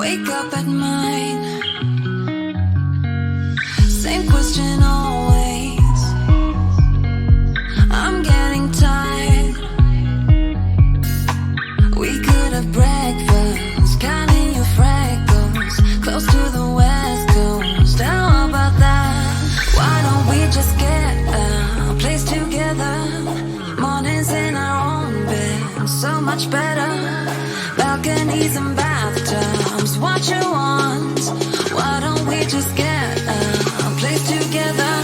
Wake up at mine. Same question always. I'm getting tired. We could have breakfast, counting your freckles, close to the west coast. How about that? Why don't we just get a place together? Mornings in our own bed, so much better. Balconies and bathtubs, what you want? Why don't we just get a place together?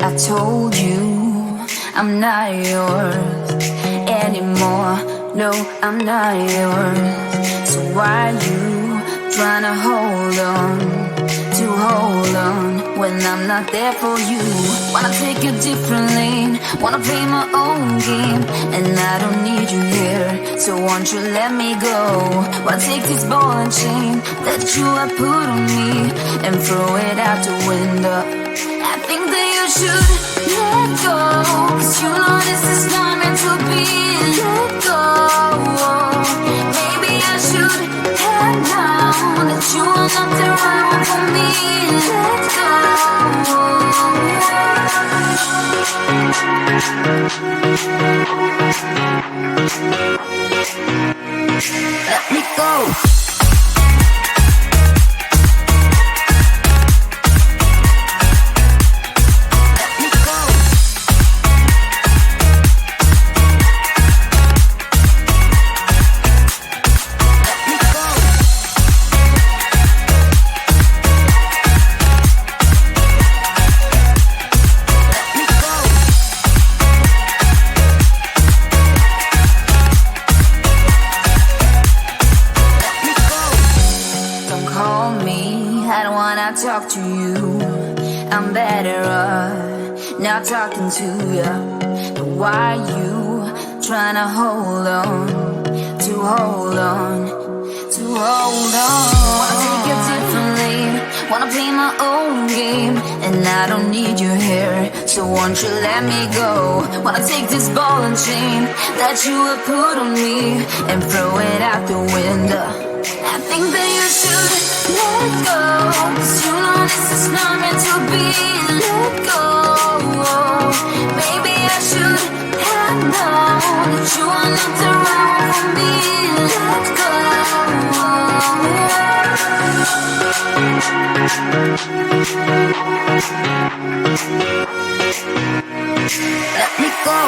I told you I'm not yours anymore. No, I'm not yours. So why you trying to hold on when I'm not there for you? Wanna take a different lane, wanna play my own game, and I don't need you here, so won't you let me go? Wanna take this ball and chain that you have put on me and throw it out the window. I think that you should let go, 'cause you know this is not meant to be. Let go. Maybe I should have known that you are not the right one for me. Let go. Let me go. Talk to you, I'm better off not talking to you. But why you trying to hold on? Wanna take a different lane, wanna play my own game, and I don't need you here, so won't you let me go? Wanna take this ball and chain that you have put on me and throw it out the window. I think that you should let go. 'Cause you know this is not meant to be. Let go. Maybe I should have known that you are not around for me. Let go. Let me go.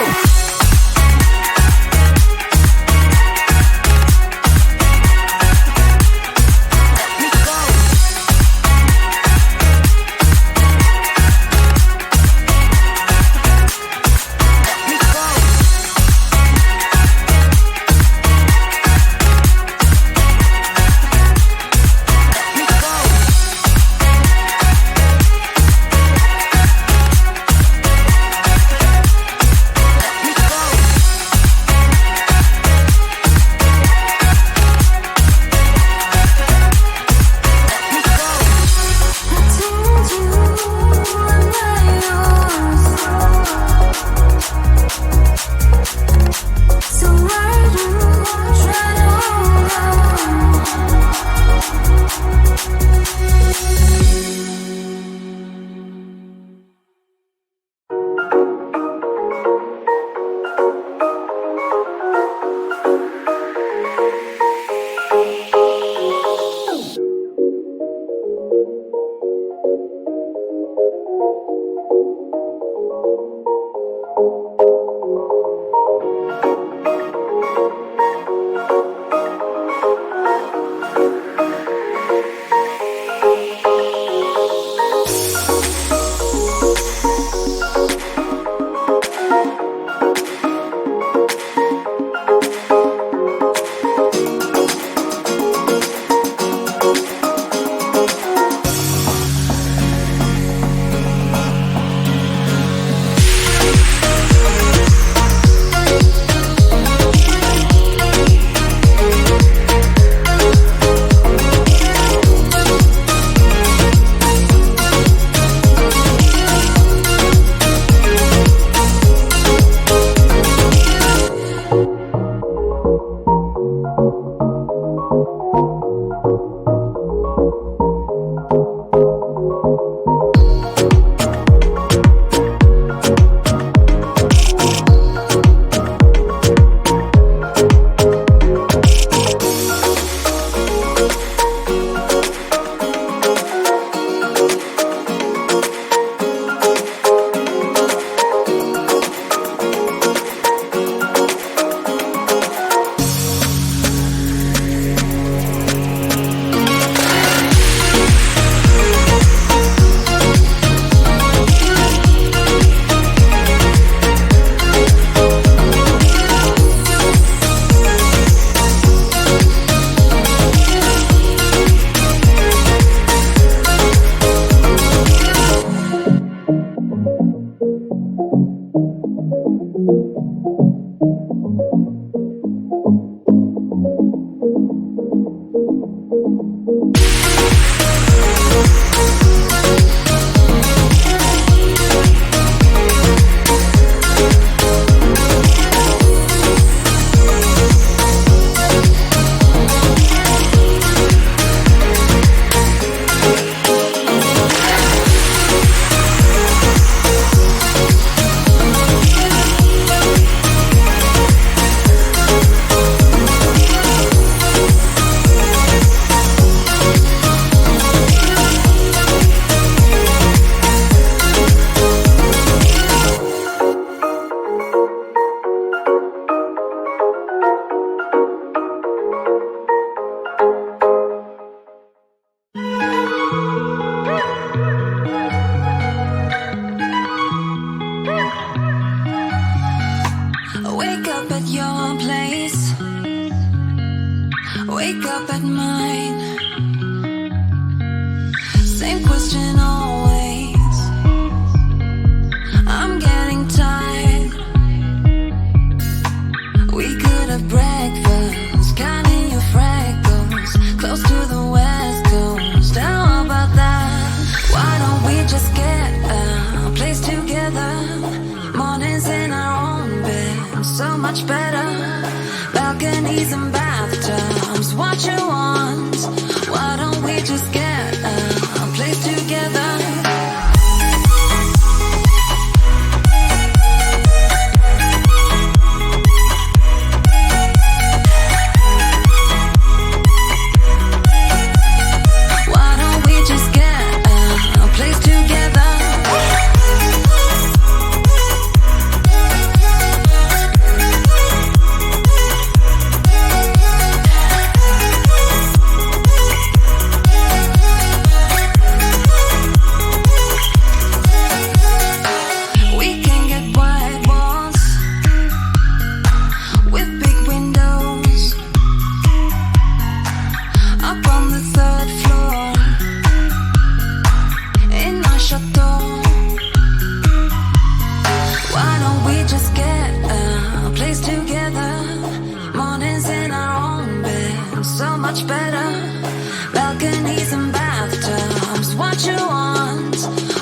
balconies and bathtubs, what you want?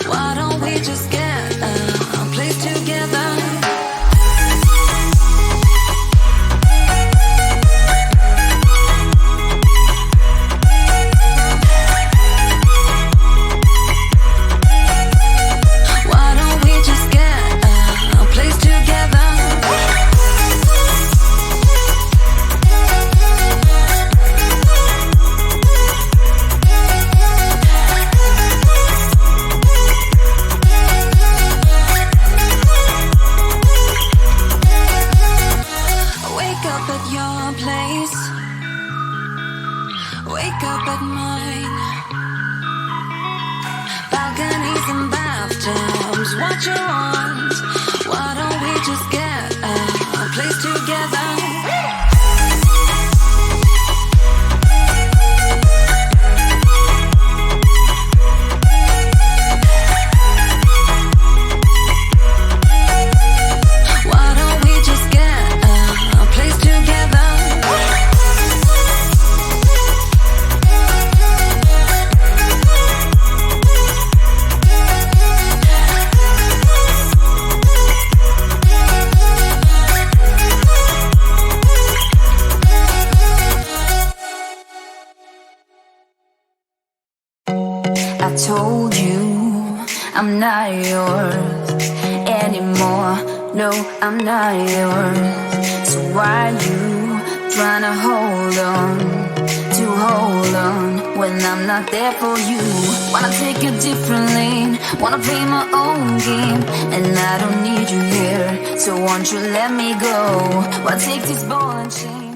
Why don't we just get a place together? Wake up at mine. Balconies and bathtubs, what you want? Why don't we just get a place together? I told you I'm not yours anymore. No, I'm not yours. So why you trying to hold on when I'm not there for you? Wanna take a different lane, wanna play my own game, and I don't need you here. So won't you let me go? Why take this ball and chain?